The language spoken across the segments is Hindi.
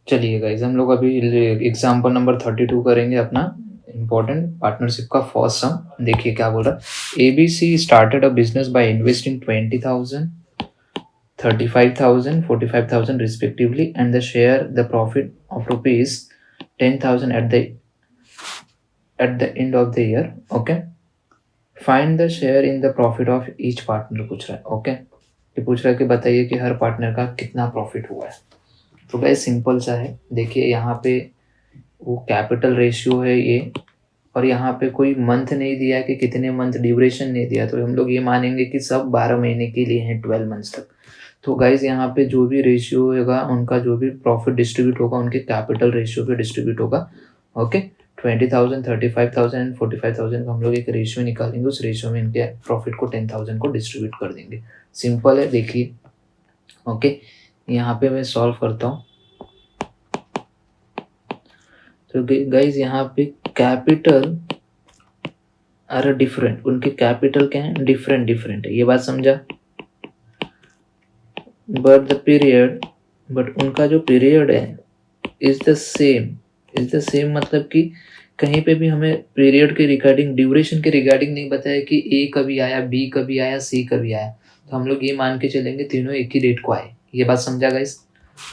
चलिए गाइस, हम लोग अभी एग्जाम्पल नंबर 32 करेंगे अपना इम्पोर्टेंट पार्टनरशिप का फर्स्ट सम। देखिए क्या बोल रहा है। ABC started a business by investing 20,000, 35,000, 45,000 respectively, and the share the profit of rupees 10,000 at the end of the year. Okay, find the share in the profit of each partner पूछ रहा है। ओके, ये पूछ रहा है कि बताइए कि हर पार्टनर का कितना प्रॉफिट हुआ है। तो गाइस सिंपल सा है। देखिए यहाँ पे वो कैपिटल रेशियो है ये, और यहाँ पे कोई मंथ नहीं दिया है कि कितने मंथ, ड्यूरेशन नहीं दिया, तो हम लोग ये मानेंगे कि सब 12 महीने के लिए हैं, 12 मंथ्स तक। तो गाइज यहाँ पे जो भी रेशियो होगा उनका, जो भी प्रॉफिट डिस्ट्रीब्यूट होगा उनके कैपिटल रेशियो पे डिस्ट्रीब्यूट होगा। ओके, 20,000, 35,000 एंड 45,000 का हम लोग एक रेशियो निकालेंगे, उस रेशियो में इनके प्रॉफिट को 10,000 को डिस्ट्रीब्यूट कर देंगे। सिंपल है, देखिए। ओके, यहाँ पे मैं सॉल्व करता हूँ। तो गाइज यहाँ पे कैपिटल आर डिफरेंट, उनके कैपिटल क्या है, डिफरेंट डिफरेंट है, ये बात समझा। बट उनका जो पीरियड है इज द सेम, मतलब कि कहीं पे भी हमें पीरियड के रिगार्डिंग, ड्यूरेशन के रिगार्डिंग नहीं बताया कि ए कभी आया, बी कभी आया, सी कभी आया। तो हम लोग ये मान के चलेंगे तीनों एक ही डेट को आए। ये बात समझा गाइस।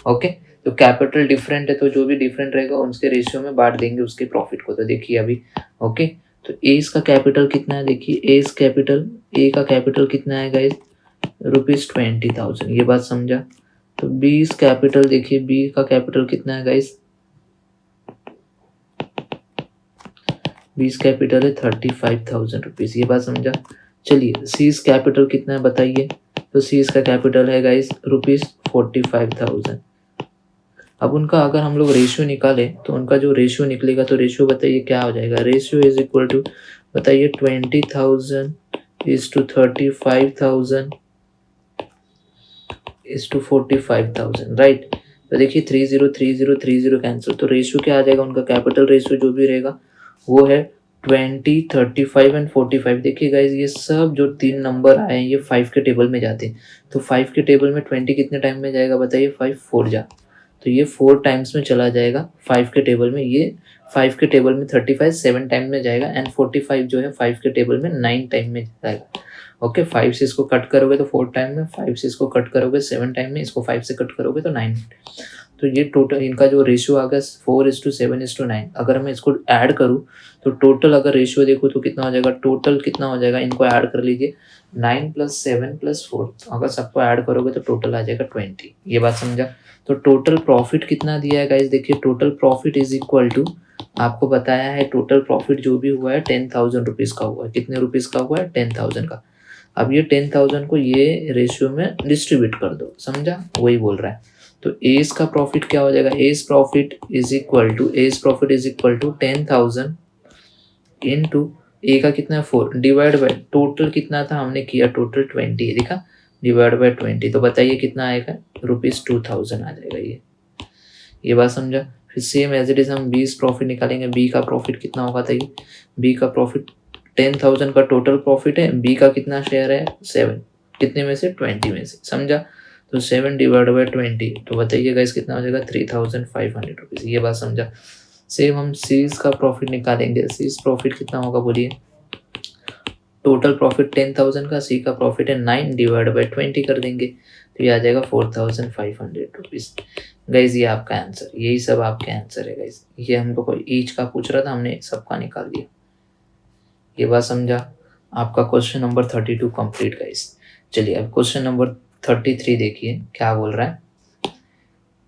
ओके, तो कैपिटल डिफरेंट है, तो जो भी डिफरेंट रहेगा उसके रेशियो में बांट देंगे उसके प्रॉफिट को। तो देखिए अभी, ओके, तो ए इसका कैपिटल कितना है, देखिए ए का कैपिटल कितना है गाइस, ₹20,000। ये बात समझा। तो बी इस कैपिटल, देखिए बी का कैपिटल कितना है गाइस, 20 कैपिटल है ₹35,000। ये बात समझा। चलिए सीज कैपिटल कितना है बताइए। तो सीज का कैपिटल है गाइस ₹45,000। अब उनका अगर हम लोग रेशियो निकाले तो उनका जो रेशियो निकलेगा, तो रेशियो बताइए क्या हो जाएगा। रेशियो इज इक्वल टू, बताइए, 20,000 is to 35,000 is to 45,000, right. तो देखिए 30 कैंसिल, तो रेशियो क्या आ जाएगा उनका, कैपिटल रेशियो जो भी रहेगा वो है 20, 35 एंड 45। देखिए गाइज ये सब जो तीन नंबर आए हैं ये 5 के टेबल में जाते हैं। तो 5 के टेबल में 20 कितने टाइम में जाएगा बताइए, 5 4 जा, तो ये 4 टाइम्स में चला जाएगा 5 के टेबल में। ये 5 के टेबल में 35 7 टाइम में जाएगा, एंड 45 जो है 5 के टेबल में 9 टाइम में जाएगा। ओके, 5 से इसको कट करोगे तो 4 टाइम में, 5 से इसको कट करोगे 7 टाइम में, इसको 5 से कट करोगे तो 9। तो ये टोटल इनका जो रेशियो आ गया 4:7:9। अगर मैं इसको ऐड करूँ तो टोटल अगर रेशियो देखो तो कितना हो जाएगा, टोटल कितना हो जाएगा, इनको ऐड कर लीजिए, 9 + 7 + 4, अगर सबको ऐड करोगे तो टोटल आ जाएगा 20। ये बात समझा। तो टोटल प्रॉफिट कितना दिया है गाइस, देखिए total profit is equal to, आपको बताया है टोटल प्रॉफिट जो भी हुआ है 10,000 रुपीज़ का हुआ है। कितने रुपीज़ का हुआ है, 10,000 का। अब ये 10,000 को ये रेशियो में डिस्ट्रीब्यूट कर दो, समझा, वही बोल रहा है। तो एज का प्रॉफिट क्या हो जाएगा, as profit is equal to 10,000 into a का कितना है 4, डिवाइड बाय टोटल कितना था हमने किया, टोटल 20 है, देखा, डिवाइड बाय 20। तो बताइए कितना आएगा, ₹2,000 आ जाएगा ये बात समझा। फिर सेम एज इट इज हम बी प्रॉफिट निकालेंगे। बी का प्रॉफिट कितना होगा था, ये बी का प्रॉफिट 10,000 का टोटल प्रॉफिट है, बी का कितना शेयर है 7, कितने में से, 20 में से, समझा। तो 7 डिवाइड बाई 20, तो बताइए गाइस कितना हो जाएगा, ₹3,500। ये बात समझा। सेम हम सीज का प्रॉफिट निकालेंगे। सीज प्रॉफिट कितना होगा बोलिए, टोटल प्रॉफिट 10,000 का, सी का प्रॉफिट है 9 डिवाइड बाई 20 कर देंगे, तो ये आ जाएगा ₹4,500। गाइज ये आपका आंसर, यही सब आपका आंसर है गाइज। ये हमको कोई ईच का पूछ रहा था, हमने सबका निकाल दिया। ये बात समझा। आपका क्वेश्चन नंबर 32 कंप्लीट गाइज। चलिए अब क्वेश्चन नंबर 33 देखिए क्या बोल रहा है।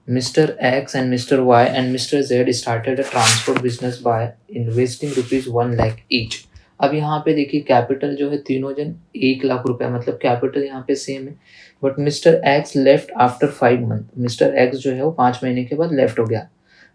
Mr. X and Mr. Y and Mr. Z started a transport business by investing ₹1 lakh each। अब यहाँ पे देखिए कैपिटल जो है तीनों जन 1 लाख रुपया, मतलब कैपिटल यहाँ पे सेम है। But mister x left after 5 month, mister x जो है वो 5 महीने के बाद लेफ्ट हो गया,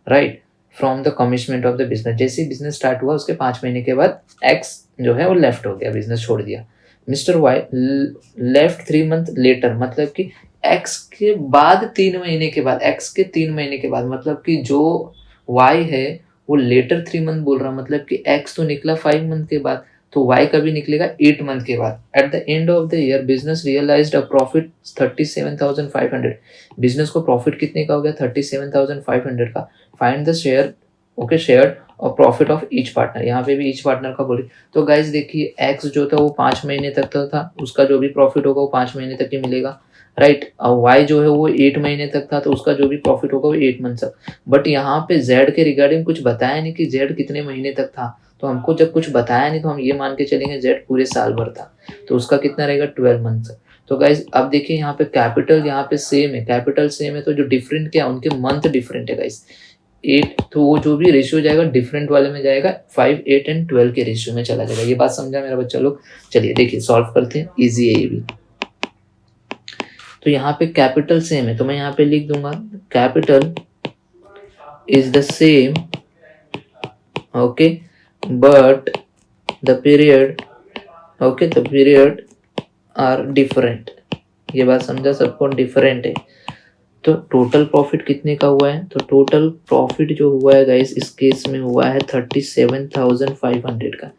right, from the commencement of the business. जैसे ही बिजनेस स्टार्ट हुआ उसके 5 महीने के बाद एक्स जो है वो लेफ्ट हो गया, बिजनेस छोड़ दिया। Mister Y left 3 month later, मतलब कि एक्स के बाद 3 महीने के बाद, एक्स के 3 महीने के बाद, मतलब कि जो वाई है वो लेटर 3 मंथ बोल रहा, मतलब कि एक्स तो निकला 5 मंथ के बाद, तो y कभी निकलेगा 8 मंथ के बाद। At the end of the year business realized a profit 37,500। Business को प्रॉफिट कितने का हो गया? 37,500 का। Find the share, okay, share और प्रॉफिट ऑफ ईच पार्टनर। यहाँ पे भी ईच पार्टनर का बोली। तो गाइज देखिए एक्स जो था वो 5 महीने तक था, उसका जो भी प्रॉफिट होगा वो 5 महीने तक ही मिलेगा, राइट। और वाई जो है वो 8 महीने तक था, तो उसका जो भी प्रॉफिट होगा वो 8 मंथ तक। बट यहाँ पे जेड के रिगार्डिंग कुछ बताया नहीं कि जेड कितने महीने तक था, तो हमको जब कुछ बताया नहीं तो हम ये मान के चलेंगे जेड पूरे साल भर था, तो उसका कितना रहेगा? 12 मंथ तक। तो गाइज अब देखिए यहाँ पे कैपिटल यहाँ पे सेम है, कैपिटल सेम है, तो जो डिफरेंट क्या, उनके मंथ डिफरेंट है गाइज। 8, तो वो जो भी रेशियो जाएगा डिफरेंट वाले में जाएगा, 5, 8 एंड 12 के रेशियो में चला जाएगा। ये बात समझा मेरा बच्चा लोग? चलिए देखिए सॉल्व करते हैं, इजी है ये भी। तो यहाँ पे कैपिटल सेम है, तो मैं यहाँ पे लिख दूंगा capital is the same, okay, but the period, okay, the period are different. ये बात समझा सबको? डिफरेंट है। तो टोटल प्रॉफिट कितने का हुआ है? तो टोटल प्रॉफिट जो हुआ है गाइस इस केस में हुआ है 37,500 का।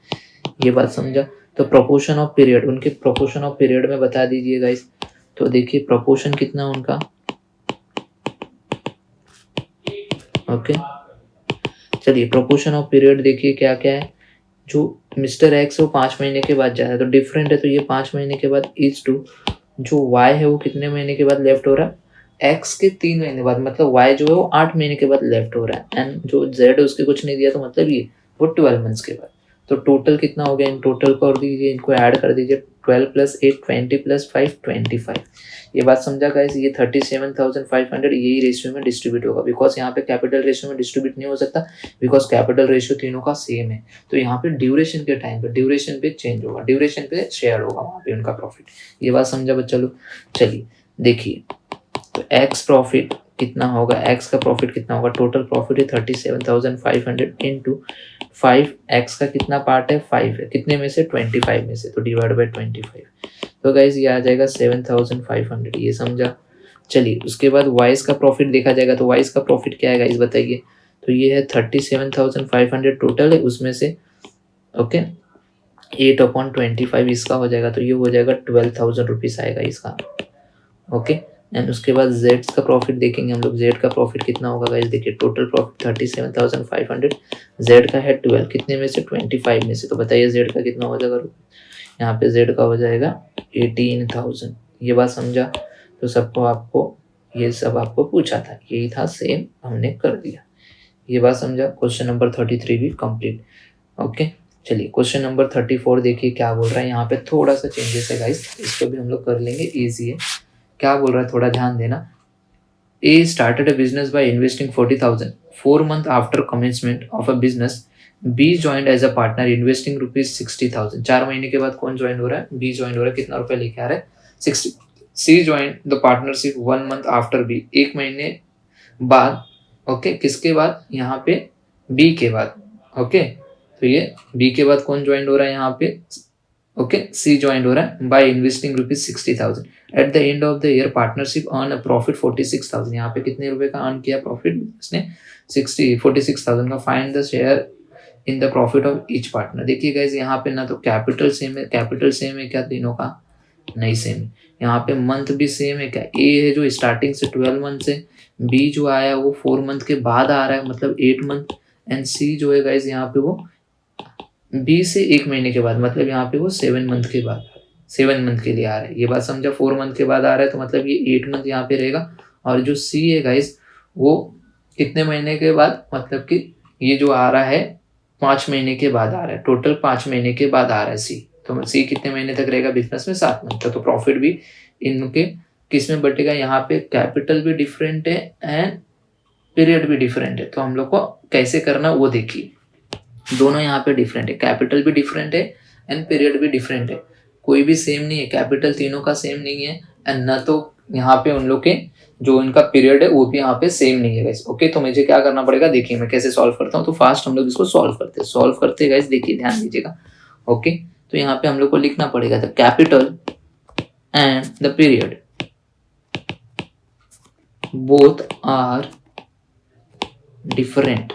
ये बात समझा? तो प्रोपोर्शन ऑफ पीरियड, उनके प्रोपोर्शन ऑफ पीरियड में बता दीजिए गाइस। तो देखिए प्रोपोर्शन कितना उनका, ओके, चलिए प्रोपोर्शन ऑफ पीरियड देखिए क्या क्या है। जो मिस्टर एक्स है वो 5 महीने के बाद जाता है, तो डिफरेंट है, तो ये 5 महीने के बाद इज टू। जो वाई है वो कितने महीने के बाद लेफ्ट हो रहा है? एक्स के 3 महीने बाद, मतलब वाई जो है वो 8 महीने के बाद लेफ्ट हो रहा है। एंड जो जेड है उसके कुछ नहीं दिया, तो मतलब ये वो 12 मंथ्स के बाद। तो टोटल कितना हो गया? इन टोटल कर दीजिए, इनको ऐड कर दीजिए, 12 + 8 20 + 5 25। ये बात समझा गाइस? ये 37,500 यही रेशियो में डिस्ट्रीब्यूट होगा, बिकॉज यहाँ पे कैपिटल रेशियो में डिस्ट्रीब्यूट नहीं हो सकता, बिकॉज कैपिटल रेशियो तीनों का सेम है। तो यहाँ पे ड्यूरेशन के टाइम पे ड्यूरेशन पे चेंज होगा, ड्यूरेशन पे शेयर होगा वहाँ पे उनका प्रॉफिट। ये बात समझा बच्चा लोग? चलिए देखिए, तो एक्स प्रॉफिट कितना होगा? एक्स का प्रॉफिट कितना होगा? टोटल प्रॉफिट है 37,500 इंटू 5, एक्स का कितना पार्ट है? 5 है, कितने में से? 25 में से, तो डिवाइड बाई 25। तो गाइज ये आ जाएगा 7,500, ये समझा? चलिए उसके बाद वाइस का प्रॉफिट देखा जाएगा, तो वाइस का प्रॉफिट क्या है गाइज बताइए? तो ये है 37,500 टोटल है, उसमें से ओके 8/25 इसका हो जाएगा, तो ये हो जाएगा 12,000 रुपीज़ आएगा इसका, ओके। एंड उसके बाद जेड का प्रॉफिट देखेंगे हम लोग। जेड का प्रॉफिट कितना होगा गाइस? देखिए टोटल प्रॉफिट 37,500, जेड का है 12, कितने में से? 25 में से, तो बताइए जेड का कितना हो जाएगा? यहाँ पे जेड का हो जाएगा 18,000। ये बात समझा? तो सबको आपको ये सब आपको पूछा था, यही था, सेम हमने कर दिया। ये बात समझा? क्वेश्चन नंबर 33 भी कंप्लीट, ओके। चलिए क्वेश्चन नंबर 34 देखिए क्या बोल रहा है। यहाँ पे थोड़ा सा चेंजेस है गाइस, इसको भी हम लोग कर लेंगे, ईजी है। क्या बोल रहा है थोड़ा ध्यान देना। A started a business by investing 40,000. 4 months after commencement of a business, B joined as a partner investing rupees 60,000. 4 महीने के बाद कौन ज्वाइन हो रहा है? B ज्वाइन हो रहा है। कितना रुपया लेके आ रहा है? 60। C joined the partnership 1 month after B. 1 महीने बाद, ओके, किसके बाद? यहाँ पे B के बाद, ओके। तो ये B के बाद कौन ज्वाइन हो रहा है यहाँ पे? ओके, सी ज्वाइन हो रहा है by investing rupees 60,000। Eight the end of the year partnership earn a profit 46,000। यहाँ पे कितने रुपए का अर्न किया प्रॉफिट इसने? 46,000 का। Find the share in the profit of each partner. देखिए गाइज यहाँ पे ना तो कैपिटल सेम है, कैपिटल सेम है क्या तीनों का? नहीं सेम है। यहाँ पे मंथ भी सेम है क्या? ए है जो स्टार्टिंग से 12 मंथ से, बी जो आया वो 4 मंथ के बाद आ रहा है, मतलब 8 मंथ, एंड सी जो है गाइज यहाँ पे वो बी से 1 महीने के बाद, मतलब यहाँ पे वो 7 मंथ के बाद, 7 मंथ के लिए आ रहा है। ये बात समझा? 4 मंथ के बाद आ रहा है, तो मतलब ये 8 मंथ यहाँ पे रहेगा। और जो सी है गाइस वो कितने महीने के बाद, मतलब कि ये जो आ रहा है 5 महीने के बाद आ रहा है, टोटल 5 महीने के बाद आ रहा है सी। तो सी कितने महीने तक रहेगा बिजनेस में? 7 मंथ तक। तो प्रॉफिट भी इनके किस में बटेगा? यहाँ पे कैपिटल भी डिफरेंट है एंड पीरियड भी डिफरेंट है। तो हम लोग को कैसे करना वो देखिए। दोनों यहाँ पे डिफरेंट है, कैपिटल भी डिफरेंट है एंड पीरियड भी डिफरेंट है। कोई भी सेम नहीं है, कैपिटल तीनों का सेम नहीं है एंड न तो यहाँ पे उन लोग के जो इनका पीरियड है वो भी यहाँ पे सेम नहीं है गाइस, ओके। तो मुझे क्या करना पड़ेगा? देखिए मैं कैसे सॉल्व करता हूँ। तो फास्ट हम लोग इसको सॉल्व करते गाइस, देखिए ध्यान दीजिएगा, ओके। तो यहाँ पे हम लोग को लिखना पड़ेगा the capital and the period both are different.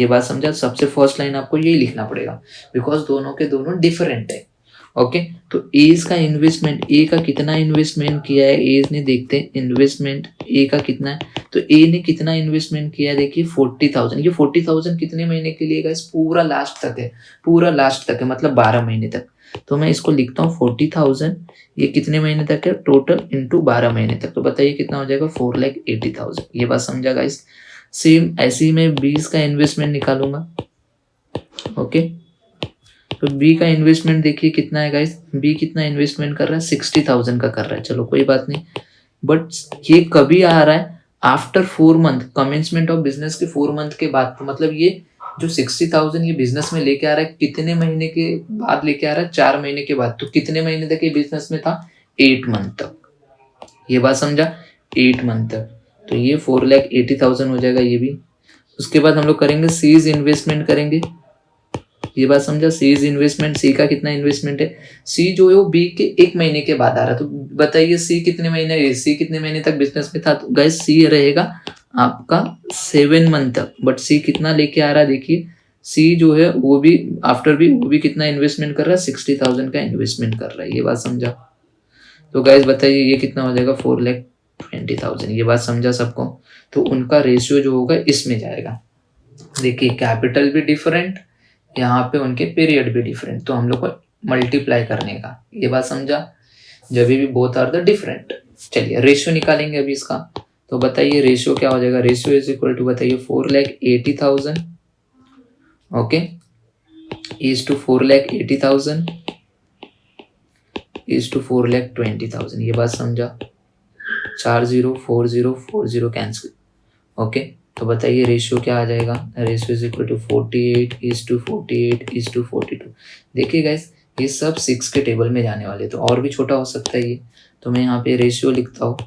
ये बात समझा। सबसे फर्स्ट लाइन आपको यही लिखना पड़ेगा बिकॉज दोनों के दोनों डिफरेंट है। ओके, तो एज का इन्वेस्टमेंट, ए का कितना इन्वेस्टमेंट किया है एज ने, देखते हैं इन्वेस्टमेंट ए का कितना है। तो ए ने कितना इन्वेस्टमेंट किया है, देखिए 40,000। ये 40,000 कितने महीने के लिए गाइस, पूरा लास्ट तक है, पूरा लास्ट तक है मतलब 12 महीने तक। तो मैं इसको लिखता हूँ 40,000, ये कितने महीने तक है, टोटल इंटू 12 महीने तक। तो बताइए कितना हो जाएगा, 4,80,000। ये बात समझा गाइस। सेम ऐसे ही मैं 20 का इन्वेस्टमेंट निकालूंगा। ओके, तो बी का इन्वेस्टमेंट देखिए कितना है गाइस, बी कितना इन्वेस्टमेंट कर रहा है, 60,000 का कर रहा है। चलो कोई बात नहीं, बट ये कभी आ रहा है, after 4 month, commencement of business के 4 मंथ के बाद। तो मतलब ये जो 60,000 ये बिजनेस में लेके आ रहा है, कितने महीने के बाद लेके आ रहा है, 4 महीने के बाद। तो कितने महीने तक ये बिजनेस में था, 8 मंथ तक। ये बात समझा, 8 मंथ तक। तो ये 4,80,000 हो जाएगा ये भी। उसके बाद हम लोग करेंगे सीज इन्वेस्टमेंट करेंगे। ये बात समझा, सी इज इन्वेस्टमेंट, सी का कितना इन्वेस्टमेंट है, सी जो है वो बी के 1 महीने के बाद आ रहा है। तो बताइए सी कितने महीने, सी कितने महीने तक बिजनेस में था। तो गाइस सी रहेगा आपका 7 मंथ तक, बट सी कितना लेके आ रहा है, देखिए सी जो है वो भी आफ्टर भी वो भी कितना इन्वेस्टमेंट कर रहा है, 60,000 का इन्वेस्टमेंट कर रहा है। ये बात समझा। तो गाइस बताइए ये कितना हो जाएगा, 4,20,000। ये बात समझा सबको। तो उनका रेशियो जो होगा इसमें जाएगा। देखिए कैपिटल भी डिफरेंट, यहाँ पे उनके पीरियड भी डिफरेंट, तो हम लोग को मल्टीप्लाई करने का। ये बात समझा, जब भी बोथ आर द डिफरेंट। चलिए रेशियो निकालेंगे अभी इसका। तो बताइए रेशियो क्या हो जाएगा, रेशियो इज इक्वल टू, बताइए 4,80,000 okay is to 4,80,000 is to 4,20,000। ये बात समझा, 40 कैंसिल। ओके, तो बताइए रेशियो क्या आ जाएगा, रेशियो इज इक्वल टू 48:48:42। देखिए गाइस ये सब 6 के टेबल में जाने वाले, तो और भी छोटा हो सकता है ये। तो मैं यहाँ पे रेशियो लिखता हूँ,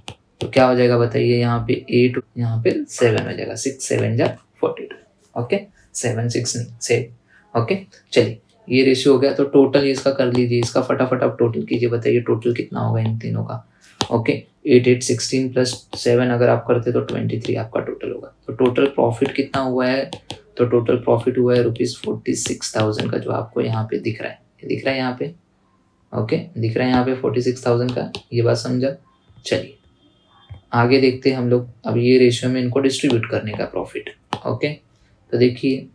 तो क्या हो जाएगा बताइए, यहाँ पे 8, यहाँ पे 7 हो जाएगा, 6 7 जा 42। ओके, 7 6 नहीं 7। ओके, चलिए ये रेशियो हो गया। तो टोटल इसका कर लीजिए, इसका फटाफट आप टोटल कीजिए, बताइए टोटल कितना होगा इन तीनों का। ओके, 8 8 16 प्लस 7 अगर आप करते तो 23 आपका टोटल होगा। तो टोटल प्रॉफिट कितना हुआ है, तो टोटल प्रॉफिट हुआ है ₹46,000 का, जो आपको यहाँ पे दिख रहा है, दिख रहा है यहाँ पे। ओके, दिख रहा है यहाँ पे 46,000 का। ये बात समझा। चलिए आगे देखते हैं हम लोग। अब ये रेशियो में इनको डिस्ट्रीब्यूट करने का प्रॉफिट। ओके, तो देखिए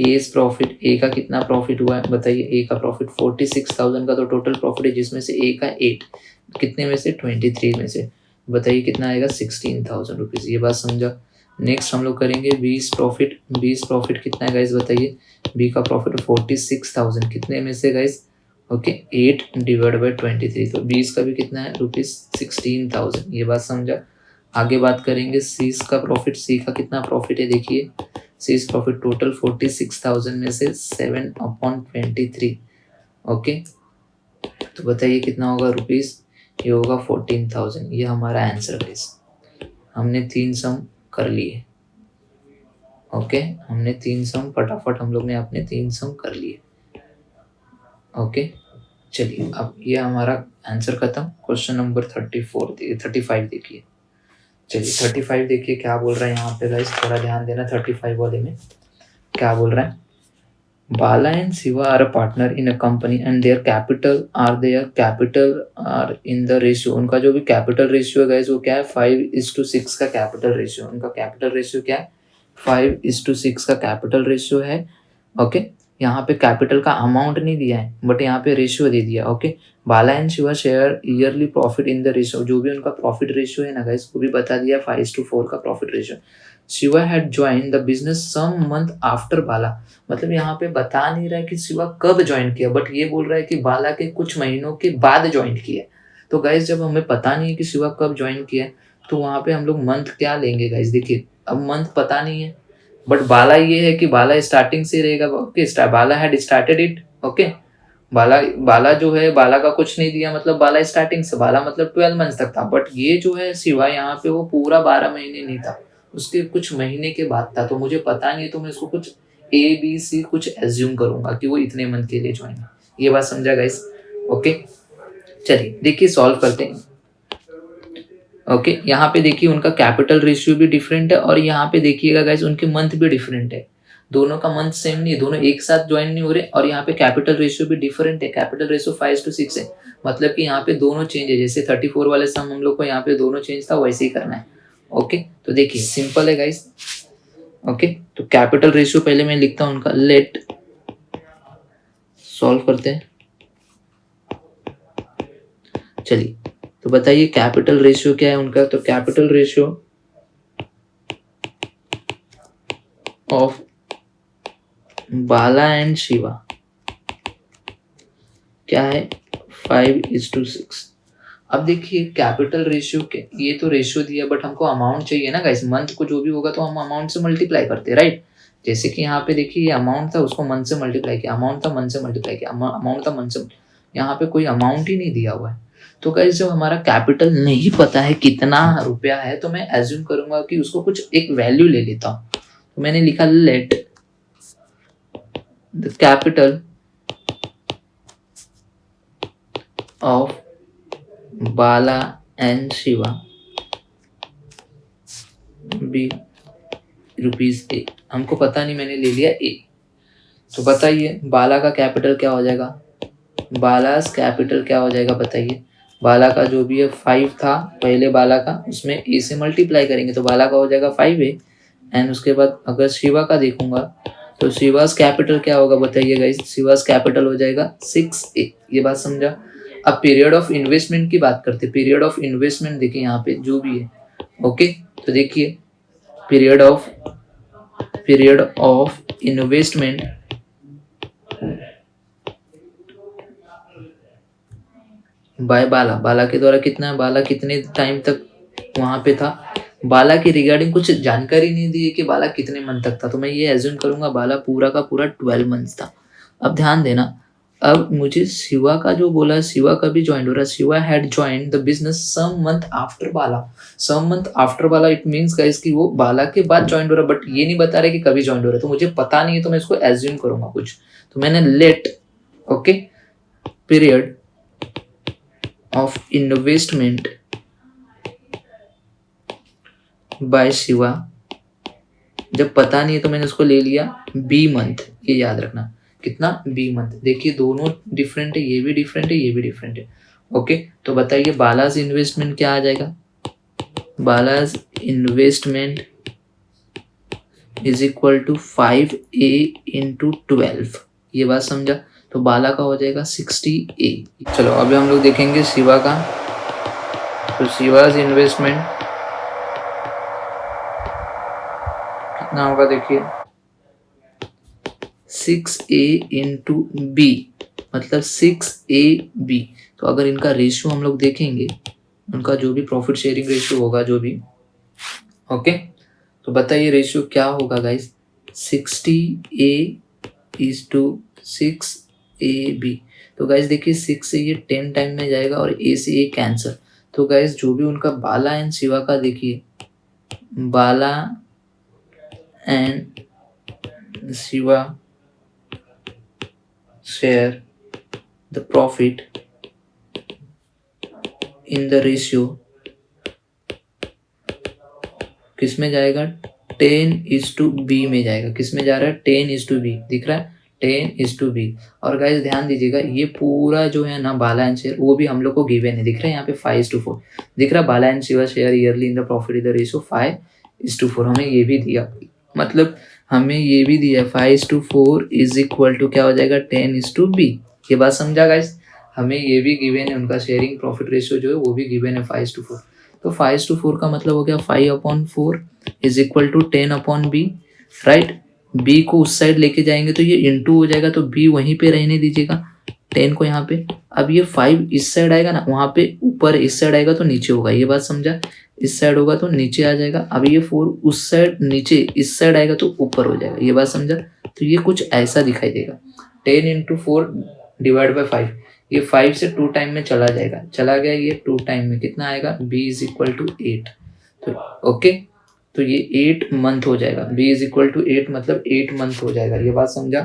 एज प्रॉफिट, ए का कितना प्रॉफिट हुआ है बताइए, ए का प्रॉफिट 46,000 का तो टोटल प्रॉफिट है, जिसमें से ए का 8 कितने में से, 23 में से। बताइए कितना आएगा, 16,000 रुपीज़। ये बात समझा। नेक्स्ट हम लोग करेंगे 20 प्रॉफिट। 20 प्रॉफिट कितना है गाइस बताइए, बी का प्रॉफिट 46,000 कितने में से गाइस, ओके 8 डिवाइड बाई 23। तो 20 का भी कितना है, ₹16,000। ये बात समझा। आगे बात करेंगे सी का प्रॉफिट, सी का कितना प्रॉफिट है देखिए, सी प्रॉफिट टोटल 46,000 में से 7/23। ओके, तो बताइए कितना होगा रुपीस, ये होगा 14,000। ये हमारा आंसर है। हमने 3 सम कर लिए। ओके, हमने 3 सम फटाफट हम लोग ने अपने 3 सम कर लिए। ओके, चलिए अब ये हमारा आंसर खत्म। क्वेश्चन नंबर 35 देखिए। चलिए 35 देखिए क्या बोल रहा है यहाँ पे गाइस, थोड़ा ध्यान देना 35 वाले में क्या बोल रहा है। Bala and Shiva are a partner in a company and their capital are in the ratio. उनका जो भी कैपिटल रेशियो है गाइस वो क्या है, 5:6 का कैपिटल रेशियो। उनका कैपिटल रेशियो क्या है, 5:6 का कैपिटल रेशियो है। ओके, यहाँ पे कैपिटल का अमाउंट नहीं दिया है, बट यहाँ पे रेशियो दे दिया। Okay, Bala and Shiva share yearly profit in the ratio, जो भी उनका प्रॉफिट रेशियो है ना गाइस वो भी बता दिया, 5:4 का profit ratio. Shiva had join the business some month after Bala, मतलब यहाँ पे बता नहीं रहा है कि शिवा कब ज्वाइन किया, बट ये बोल रहा है कि बाला के कुछ महीनों के बाद ज्वाइन किया। तो गाइस जब हमें पता नहीं है कि शिवा कब ज्वाइन किया तो वहाँ पे हम लोग मंथ क्या लेंगे गाइस, देखिए अब मंथ पता नहीं है, बट बाला ये है कि बाला स्टार्टिंग से रहेगा। Okay, Bala had started it. Okay, Bala जो है, बाला का कुछ नहीं दिया, मतलब बाला स्टार्टिंग से, बाला मतलब 12 मंथ तक था। बट ये जो है शिवा यहाँ पे वो पूरा 12 महीने नहीं था, उसके कुछ महीने के बाद था। तो मुझे पता नहीं है, तो मैं इसको कुछ ABC कुछ एज्यूम करूंगा कि वो इतने मंथ के लिए ज्वाइन है। ये बात समझा गाइस। ओके, चलिए देखिए सॉल्व करते हैं। ओके, यहाँ पे देखिए उनका कैपिटल रेशियो भी डिफरेंट है और यहाँ पे देखिएगा गाइस उनके मंथ भी डिफरेंट है। दोनों का मंथ सेम नहीं है, दोनों एक साथ ज्वाइन नहीं हो रहे और यहाँ पे कैपिटल रेशियो भी डिफरेंट है। कैपिटल रेशियो 5:6 है, मतलब कि यहाँ पे दोनों चेंज है। जैसे 34 वाले सम हम लोग को यहाँ पे दोनों चेंज था, वैसे ही करना है। ओके, तो देखिए सिंपल है गाइस। ओके, तो कैपिटल रेशियो पहले मैं लिखता हूँ उनका, लेट सॉल्व करते हैं। चलिए, तो बताइए कैपिटल रेशियो क्या है उनका। तो capital ratio of Bala and Shiva क्या है, 5:6। अब देखिए कैपिटल रेशियो के, ये तो रेशियो दिया बट हमको अमाउंट चाहिए ना गाइस। मंथ को जो भी होगा तो हम अमाउंट से मल्टीप्लाई करते हैं, राइट। जैसे कि यहाँ पे देखिए ये अमाउंट था, उसको मंथ से मल्टीप्लाई किया, अमाउंट था मंथ से मल्टीप्लाई किया, अमाउंट था मंथ से, यहाँ पे कोई अमाउंट ही नहीं दिया हुआ है। तो गाइस जब हमारा कैपिटल नहीं पता है कितना रुपया है, तो मैं एज्यूम करूंगा कि उसको कुछ एक वैल्यू ले लेता हूँ। तो मैंने लिखा let the capital of Bala and Shiva be ₹A। हमको पता नहीं, मैंने ले लिया A। तो बताइए बाला का कैपिटल क्या हो जाएगा, बालास कैपिटल क्या हो जाएगा बताइए। बाला का जो भी है 5 था पहले बाला का, उसमें A से मल्टीप्लाई करेंगे तो बाला का हो जाएगा 5A। एंड उसके बाद अगर शिवा का देखूंगा तो शिवास कैपिटल क्या होगा बताइए गाइस। शिवास कैपिटल हो जाएगा 6A। ये बात समझा। अब पीरियड ऑफ इन्वेस्टमेंट की बात करते हैं। पीरियड ऑफ इन्वेस्टमेंट देखिए यहाँ पे जो भी है। ओके, तो देखिए पीरियड ऑफ इन्वेस्टमेंट बाय बाला, बाला के द्वारा कितना है, बाला कितने टाइम तक वहां पे था। बाला की रिगार्डिंग कुछ जानकारी नहीं दी है कि बाला कितने मंथ तक था, तो मैं ये एज्यूम करूंगा बाला पूरा का पूरा 12 मंथ्स था। अब ध्यान देना, अब मुझे शिवा का जो बोला, शिवा का भी ज्वाइन हो रहा है। Shiva had join the business some month after Bala. Some month after Bala it means guys कि वो बाला के बाद ज्वाइन हो रहा है, बट ये नहीं बता रहे कि कभी ज्वाइन हो रहा है। तो मुझे पता नहीं है, तो मैं इसको एज्यूम करूंगा कुछ। तो मैंने let okay period of investment by Shiva, जब पता नहीं है तो मैंने उसको ले लिया B मंथ। ये याद रखना कितना, B मंथ। देखिए दोनों डिफरेंट है, ये भी डिफरेंट है, ये भी डिफरेंट है। ओके, तो बताइए बालाज इन्वेस्टमेंट क्या आ जाएगा, Bala's investment is equal to 5A into 12। ये बात समझा। तो बाला का हो जाएगा 60A। चलो अभी हम लोग देखेंगे शिवा का। तो शिवाज इन्वेस्टमेंट कितना होगा देखिए, 6A इंटू B, मतलब 6AB। तो अगर इनका रेशियो हम लोग देखेंगे, उनका जो भी प्रॉफिट शेयरिंग रेशियो होगा जो भी, ओके, तो बताइए रेशियो क्या होगा guys, 60A is to 6AB। तो गाइस देखिए 6 से ये 10 टाइम में जाएगा और A से A कैंसर। तो गाइस जो भी उनका बाला एंड शिवा का देखिए, Bala and Shiva share the profit in the ratio किस में जाएगा, 10:B में जाएगा। किस में जा रहा है, 10:B, दिख रहा है 10:B। और गाइस ध्यान दीजिएगा ये पूरा जो है ना बाला एंड शेयर, वो भी हम लोग को गिवन है, दिख रहा है यहाँ पे 5:4 दिख रहा है। Bala and Shiva share yearly in the profit in the ratio 5:4। हमें ये भी दिया, मतलब हमें ये भी दिया 5:4 इज इक्वल टू क्या हो जाएगा, 10:B। ये बात समझा गाइस। हमें ये भी गिवन है, उनका शेयरिंग प्रॉफिट रेशियो जो है वो भी गिवन है 5:4। तो 5:4 का मतलब हो गया 5/4 is equal to 10/B, right. B को उस साइड लेके जाएंगे तो ये इंटू हो जाएगा, तो B वहीं पे रहने दीजिएगा, 10 को यहाँ पे। अब ये 5 इस साइड आएगा ना, वहाँ पे ऊपर, इस साइड आएगा तो नीचे होगा। ये बात समझा, इस साइड होगा तो नीचे आ जाएगा। अब ये 4 उस साइड नीचे, इस साइड आएगा तो ऊपर हो जाएगा। ये बात समझा। तो ये कुछ ऐसा दिखाई देगा, 10 × 4 डिवाइड बाई 5। ये 5 से 2 टाइम में चला जाएगा, चला गया ये 2 टाइम में, कितना आएगा, B इज इक्वल टू 8। तो ओके, तो ये 8 मंथ हो जाएगा। B इज इक्वल टू 8 मतलब 8 मंथ हो जाएगा। ये बात समझा।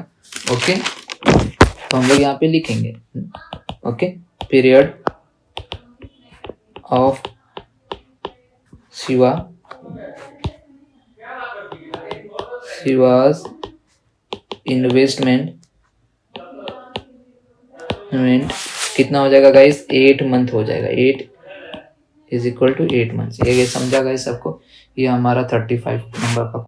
ओके, तो हम लोग यहाँ पे लिखेंगे okay period of Shiva's investment कितना हो जाएगा गाइस, 8 मंथ हो जाएगा। 8 इज इक्वल टू 8 मंथ्स। ये समझा गाइस सबको। ये हमारा 35 नंबर का